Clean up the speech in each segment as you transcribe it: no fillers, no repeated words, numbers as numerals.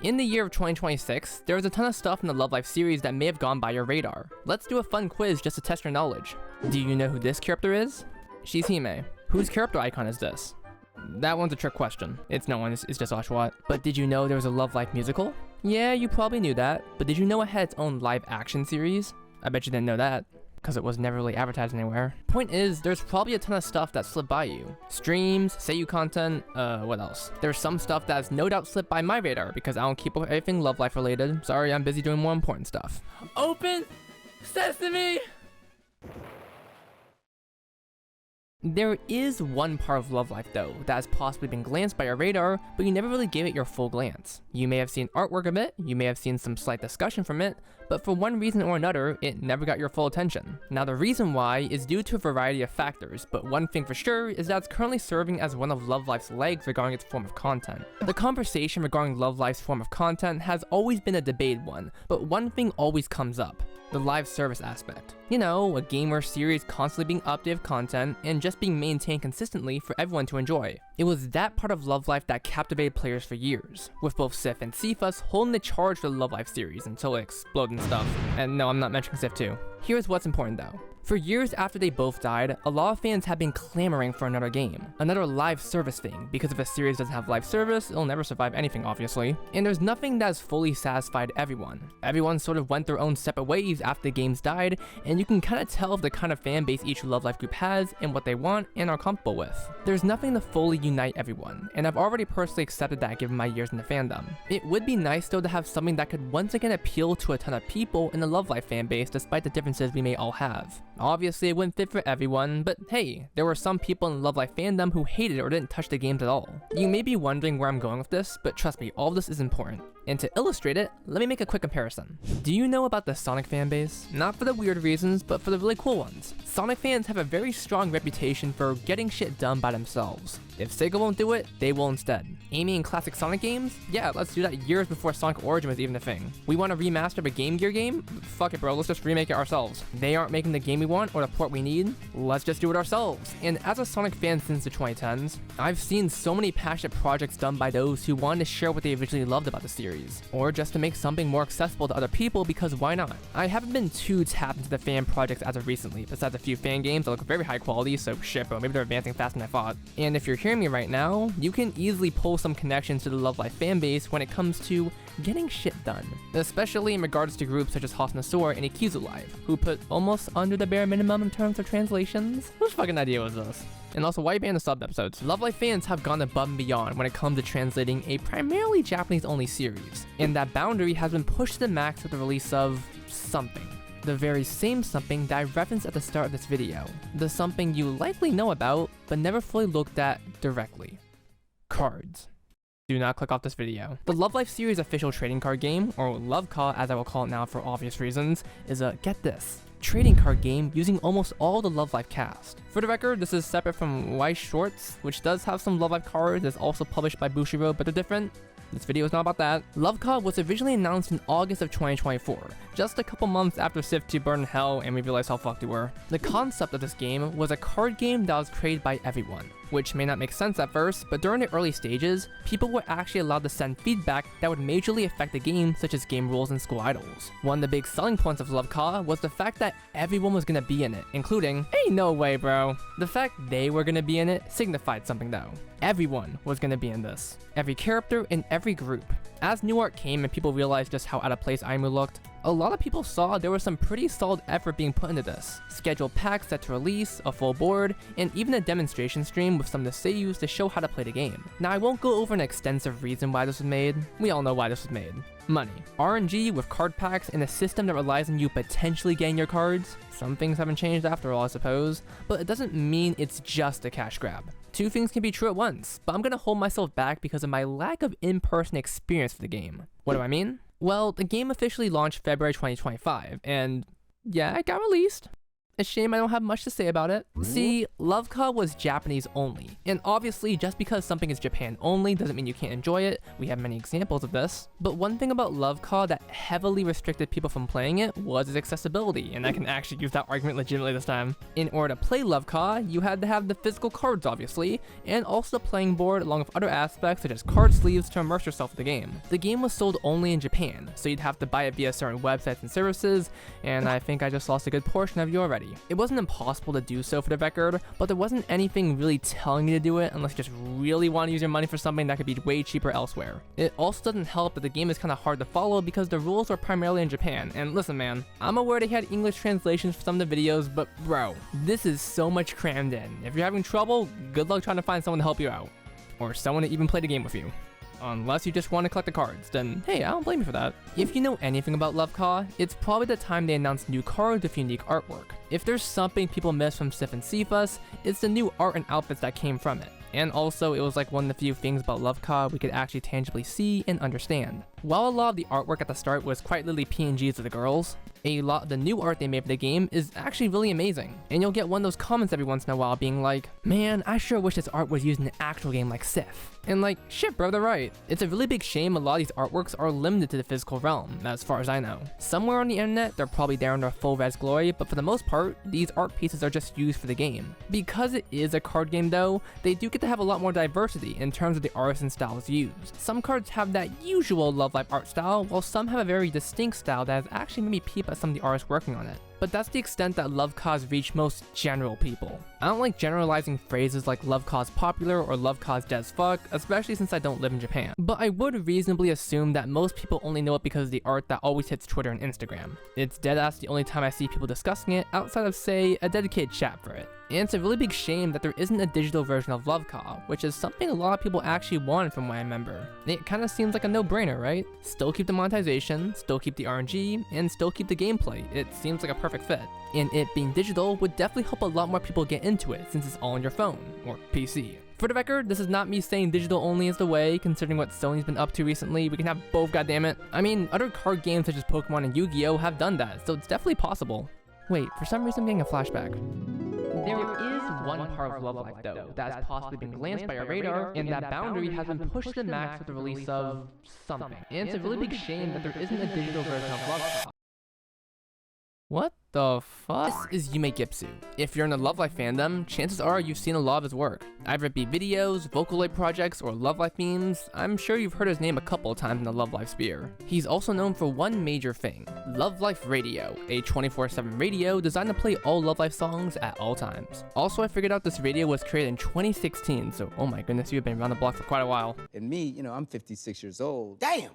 In the year of 2026, there is a ton of stuff in the Love Life series that may have gone by your radar. Let's do a fun quiz just to test your knowledge. Do you know who this character is? She's Hime. Whose character icon is this? That one's a trick question. It's no one, it's just Oshawott. But did you know there was a Love Life musical? Yeah, you probably knew that, but did you know it had its own live action series? I bet you didn't know that, because it was never really advertised anywhere. Point is, there's probably a ton of stuff that slipped by you. Streams, Seiyu content, what else? There's some stuff that's no doubt slipped by my radar, because I don't keep up with everything Love Life related. Sorry, I'm busy doing more important stuff. Open Sesame! There is one part of Love Life though that has possibly been glanced by your radar, but you never really gave it your full glance. You may have seen artwork of it, you may have seen some slight discussion from it, but for one reason or another, it never got your full attention. Now the reason why is due to a variety of factors, but one thing for sure is that it's currently serving as one of Love Life's legs regarding its form of content. The conversation regarding Love Life's form of content has always been a debated one, but one thing always comes up: the live service aspect. You know, a game or series constantly being updated with content and just being maintained consistently for everyone to enjoy. It was that part of Love Life that captivated players for years, with both Sif and Cephas holding the charge for the Love Life series until it exploded and stuff. And no, I'm not mentioning Sif too. Here's what's important though. For years after they both died, a lot of fans have been clamoring for another game, another live service thing, because if a series doesn't have live service, it'll never survive anything obviously. And there's nothing that has fully satisfied everyone. Everyone sort of went their own separate ways after the games died, and you can kind of tell the kind of fan base each Love Life group has and what they want and are comfortable with. There's nothing to fully unite everyone, and I've already personally accepted that given my years in the fandom. It would be nice though to have something that could once again appeal to a ton of people in the Love Life fan base despite the differences we may all have. Obviously it wouldn't fit for everyone, but hey, there were some people in Love Life fandom who hated or didn't touch the games at all. You may be wondering where I'm going with this, but trust me, all of this is important. And to illustrate it, let me make a quick comparison. Do you know about the Sonic fanbase? Not for the weird reasons, but for the really cool ones. Sonic fans have a very strong reputation for getting shit done by themselves. If Sega won't do it, they will instead. Aiming in classic Sonic games? Yeah, let's do that years before Sonic Origin was even a thing. We want a remaster of a Game Gear game? Fuck it bro, let's just remake it ourselves. They aren't making the game we want or the port we need? Let's just do it ourselves. And as a Sonic fan since the 2010s, I've seen so many passionate projects done by those who wanted to share what they originally loved about the series, or just to make something more accessible to other people because why not? I haven't been too tapped into the fan projects as of recently, besides a few fan games that look very high quality, so shit bro, maybe they're advancing faster than I thought. And if you're hearing me right now, you can easily pull some connections to the Love Life fanbase when it comes to getting shit done, especially in regards to groups such as Hasunosora and Ikizu Live, who put almost under the bare minimum in terms of translations. Whose fucking idea was this? And also, why are you banning the sub episodes? Love Life fans have gone above and beyond when it comes to translating a primarily Japanese-only series, and that boundary has been pushed to the max with the release of something. The very same something that I referenced at the start of this video. The something you likely know about, but never fully looked at directly. Cards. Do not click off this video. The Love Life series official trading card game, or Love Call as I will call it now for obvious reasons, is a, get this, trading card game using almost all the Love Life cast. For the record, this is separate from Weiss Schwartz, which does have some Love Life cards. It's also published by Bushiroad, but they're different. This video is not about that. Love Call was originally announced in August of 2024, just a couple months after Civ 2 burned in hell and we realized how fucked we were. The concept of this game was a card game that was created by everyone, which may not make sense at first, but during the early stages, people were actually allowed to send feedback that would majorly affect the game, such as game rules and school idols. One of the big selling points of Love Call was the fact that everyone was gonna be in it, including, hey no way bro. The fact they were gonna be in it signified something though. Everyone was gonna be in this. Every character in every group. As new art came and people realized just how out of place Aimu looked, a lot of people saw there was some pretty solid effort being put into this. Scheduled packs set to release, a full board, and even a demonstration stream with some of the seiyus to show how to play the game. Now I won't go over an extensive reason why this was made. We all know why this was made. Money. RNG with card packs and a system that relies on you potentially getting your cards. Some things haven't changed after all I suppose, but it doesn't mean it's just a cash grab. Two things can be true at once, but I'm gonna hold myself back because of my lack of in-person experience for the game. What do I mean? Well, the game officially launched February 2025, and yeah, it got released. A shame I don't have much to say about it. See, Love Ka was Japanese only, and obviously just because something is Japan only doesn't mean you can't enjoy it. We have many examples of this. But one thing about Love Ka that heavily restricted people from playing it was its accessibility, and I can actually use that argument legitimately this time. In order to play Love Ka, you had to have the physical cards obviously, and also the playing board along with other aspects such as card sleeves to immerse yourself in the game. The game was sold only in Japan, so you'd have to buy it via certain websites and services, and I think I just lost a good portion of you already. It wasn't impossible to do so for the record, but there wasn't anything really telling you to do it unless you just really want to use your money for something that could be way cheaper elsewhere. It also doesn't help that the game is kind of hard to follow because the rules are primarily in Japan, and listen man, I'm aware they had English translations for some of the videos, but bro, this is so much crammed in. If you're having trouble, good luck trying to find someone to help you out. Or someone to even play the game with you. Unless you just want to collect the cards, then hey, I don't blame you for that. If you know anything about Love Ka, it's probably the time they announced new cards with unique artwork. If there's something people miss from Sif and Cephas, it's the new art and outfits that came from it. And also, it was like one of the few things about Love Ka we could actually tangibly see and understand. While a lot of the artwork at the start was quite literally PNGs of the girls, a lot of the new art they made for the game is actually really amazing. And you'll get one of those comments every once in a while being like, man, I sure wish this art was used in an actual game like Sif. And like, shit bro, they're right. It's a really big shame a lot of these artworks are limited to the physical realm, as far as I know. Somewhere on the internet, they're probably there in their full res glory, but for the most part, these art pieces are just used for the game. Because it is a card game though, they do get to have a lot more diversity in terms of the artists and styles used. Some cards have that usual Love Live art style, while some have a very distinct style that has actually made me peep at some of the artists working on it. But that's the extent that Love Ka's reach most general people. I don't like generalizing phrases like Love Ka's popular or Love Ka's dead as fuck, especially since I don't live in Japan. But I would reasonably assume that most people only know it because of the art that always hits Twitter and Instagram. It's deadass the only time I see people discussing it outside of, say, a dedicated chat for it. And it's a really big shame that there isn't a digital version of Love Ka, which is something a lot of people actually wanted from what I remember. It kinda seems like a no-brainer, right? Still keep the monetization, still keep the RNG, and still keep the gameplay. It seems like a perfect fit. And it being digital would definitely help a lot more people get into it since it's all on your phone, or PC. For the record, this is not me saying digital only is the way, considering what Sony's been up to recently. We can have both, goddammit. I mean, other card games such as Pokemon and Yu-Gi-Oh! Have done that, so it's definitely possible. Wait, for some reason I'm getting a flashback. There is one part of Love Life though that has possibly been glanced by our radar, and that boundary has been pushed to the max with the release of something. And it's a really big shame that there isn't a digital version of Love Ka. What the fuck? This is Yume Gipsu. If you're in the Love Life fandom, chances are you've seen a lot of his work. Either it be videos, Vocaloid projects, or Love Life memes, I'm sure you've heard his name a couple of times in the Love Life sphere. He's also known for one major thing, Love Life Radio, a 24/7 radio designed to play all Love Life songs at all times. Also, I figured out this radio was created in 2016, so oh my goodness, you've been around the block for quite a while. And me, you know, I'm 56 years old. Damn!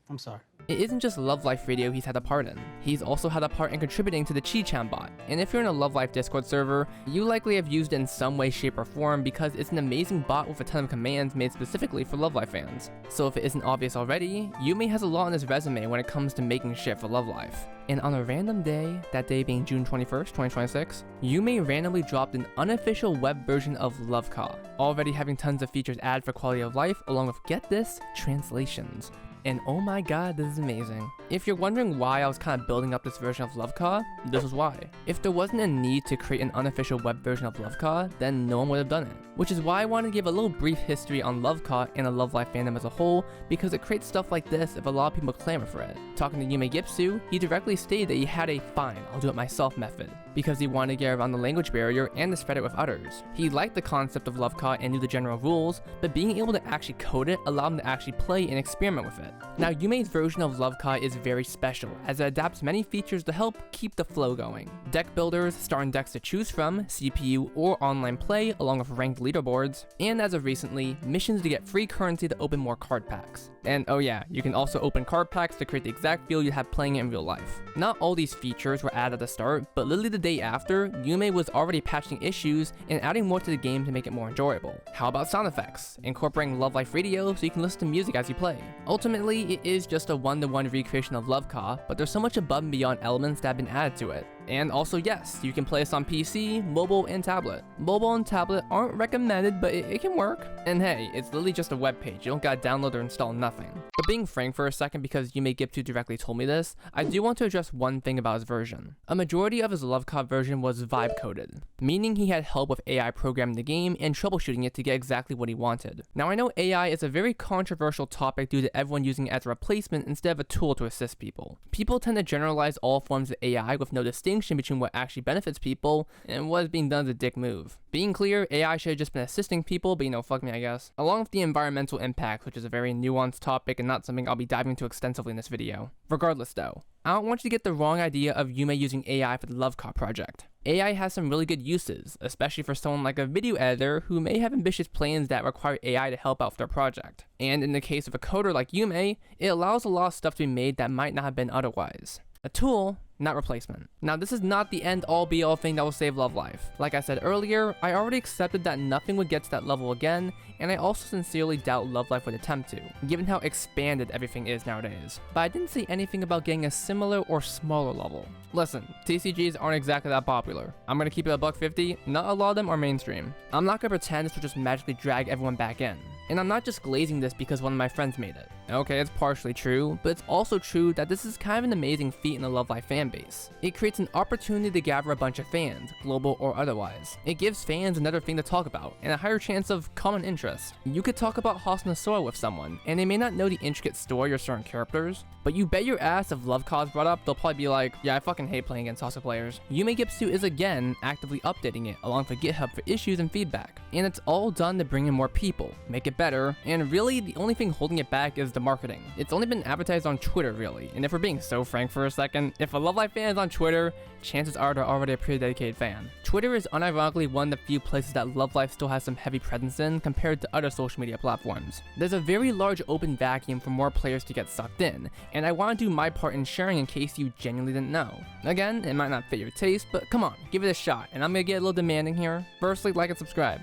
I'm sorry. It isn't just Love Life Radio he's had a part in. He's also had a part in contributing to the Chi-chan bot, and if you're in a Love Life Discord server, you likely have used it in some way, shape, or form because it's an amazing bot with a ton of commands made specifically for Love Life fans. So if it isn't obvious already, Yume has a lot on his resume when it comes to making shit for Love Life. And on a random day, that day being June 21st, 2026, Yume randomly dropped an unofficial web version of Love Ka, already having tons of features added for quality of life, along with, get this, translations. And oh my god, this is amazing. If you're wondering why I was kind of building up this version of Love Ka, this is why. If there wasn't a need to create an unofficial web version of Love Ka, then no one would have done it. Which is why I want to give a little brief history on Love Ka and the Love Life fandom as a whole, because it creates stuff like this if a lot of people clamor for it. Talking to Yume Gipsu, he directly stated that he had a fine, I'll do it myself method, because he wanted to get around the language barrier and to spread it with others. He liked the concept of Love Ka and knew the general rules, but being able to actually code it allowed him to actually play and experiment with it. Now, Yume's version of Love Ka is very special, as it adapts many features to help keep the flow going. Deck builders, starting decks to choose from, CPU or online play, along with ranked leaderboards, and as of recently, missions to get free currency to open more card packs. And oh yeah, you can also open card packs to create the exact feel you have playing it in real life. Not all these features were added at the start, but literally the day after, Yume was already patching issues and adding more to the game to make it more enjoyable. How about sound effects? Incorporating Love Life Radio so you can listen to music as you play. Ultimately, it is just a one-to-one recreation of Love Ka, but there's so much above and beyond elements that have been added to it. And also, yes, you can play this on PC, mobile, and tablet. Mobile and tablet aren't recommended, but it can work. And hey, it's literally just a web page. You don't gotta download or install nothing. But being frank for a second, because Yume Gipsu directly told me this, I do want to address one thing about his version. A majority of his Love COD version was vibe coded, meaning he had help with AI programming the game and troubleshooting it to get exactly what he wanted. Now I know AI is a very controversial topic due to everyone using it as a replacement instead of a tool to assist people. People tend to generalize all forms of AI with no distinction between what actually benefits people and what is being done as a dick move. Being clear, AI should have just been assisting people, but fuck me I guess. Along with the environmental impact, which is a very nuanced topic and not something I'll be diving into extensively in this video. Regardless though, I don't want you to get the wrong idea of Yume using AI for the Love COD project. AI has some really good uses, especially for someone like a video editor who may have ambitious plans that require AI to help out with their project. And in the case of a coder like Yume, it allows a lot of stuff to be made that might not have been otherwise. A tool, not replacement. Now this is not the end all be all thing that will save Love Life. Like I said earlier, I already accepted that nothing would get to that level again, and I also sincerely doubt Love Life would attempt to, given how expanded everything is nowadays. But I didn't say anything about getting a similar or smaller level. Listen, TCGs aren't exactly that popular. I'm gonna keep it $1.50, not a lot of them are mainstream. I'm not gonna pretend this will just magically drag everyone back in. And I'm not just glazing this because one of my friends made it. Okay, it's partially true, but it's also true that this is kind of an amazing feat in the Love Life fanbase. It creates an opportunity to gather a bunch of fans, global or otherwise. It gives fans another thing to talk about, and a higher chance of common interest. You could talk about Hasunosora with someone, and they may not know the intricate story or certain characters, but you bet your ass if Love COD's brought up, they'll probably be like, yeah, I fucking hate playing against Hasu players. Yume Gipsu is again actively updating it along with GitHub for issues and feedback. And it's all done to bring in more people, make it better, and really the only thing holding it back is the marketing. It's only been advertised on Twitter really, and if we're being so frank for a second, if a Love Life fan is on Twitter, chances are they're already a pretty dedicated fan. Twitter is unironically one of the few places that Love Life still has some heavy presence in compared to other social media platforms. There's a very large open vacuum for more players to get sucked in, and I want to do my part in sharing in case you genuinely didn't know. Again, it might not fit your taste, but come on, give it a shot, and I'm gonna get a little demanding here. Firstly, like and subscribe.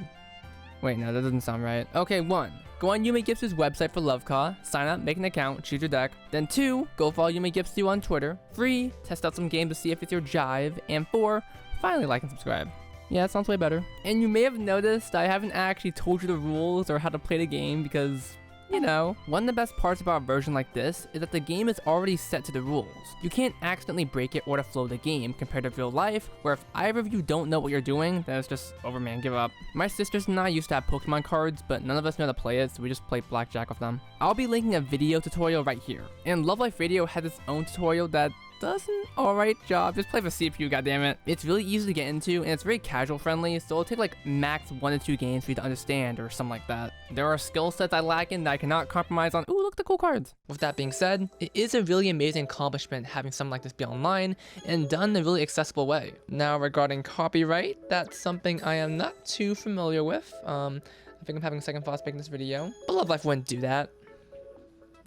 Wait, no, that doesn't sound right. Okay, 1. Go on Yume Gipsu's website for Love COD, sign up, make an account, choose your deck. Then 2, go follow Yume Gipsu on Twitter. 3, test out some games to see if it's your jive. And 4, finally like and subscribe. Yeah, that sounds way better. And you may have noticed I haven't actually told you the rules or how to play the game because, you know, one of the best parts about a version like this is that the game is already set to the rules. You can't accidentally break it or to flow the game compared to real life, where if either of you don't know what you're doing, then it's just over, man, give up. My sisters and I used to have Pokemon cards, but none of us know how to play it, so we just play blackjack with them. I'll be linking a video tutorial right here, and Love Life Radio has its own tutorial that does an alright job. Just play for CPU, goddammit. It's really easy to get into, and it's very casual friendly, so it'll take like max 1 to 2 games for you to understand or something like that. There are skill sets I lack in that I cannot compromise on. Ooh, look at the cool cards. With that being said, it is a really amazing accomplishment having something like this be online and done in a really accessible way. Now regarding copyright, that's something I am not too familiar with. I think I'm having second thoughts making this video, but Love Life wouldn't do that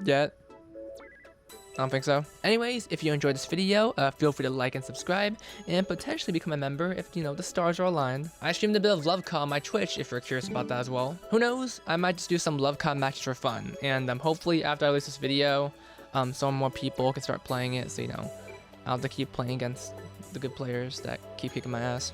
yet. I don't think so. Anyways, if you enjoyed this video, feel free to like and subscribe, and potentially become a member if, you know, the stars are aligned. I streamed a bit of Love COD on my Twitch if you're curious about that as well. Who knows, I might just do some Love COD matches for fun, and hopefully after I release this video, some more people can start playing it, so, you know, I'll have to keep playing against the good players that keep kicking my ass.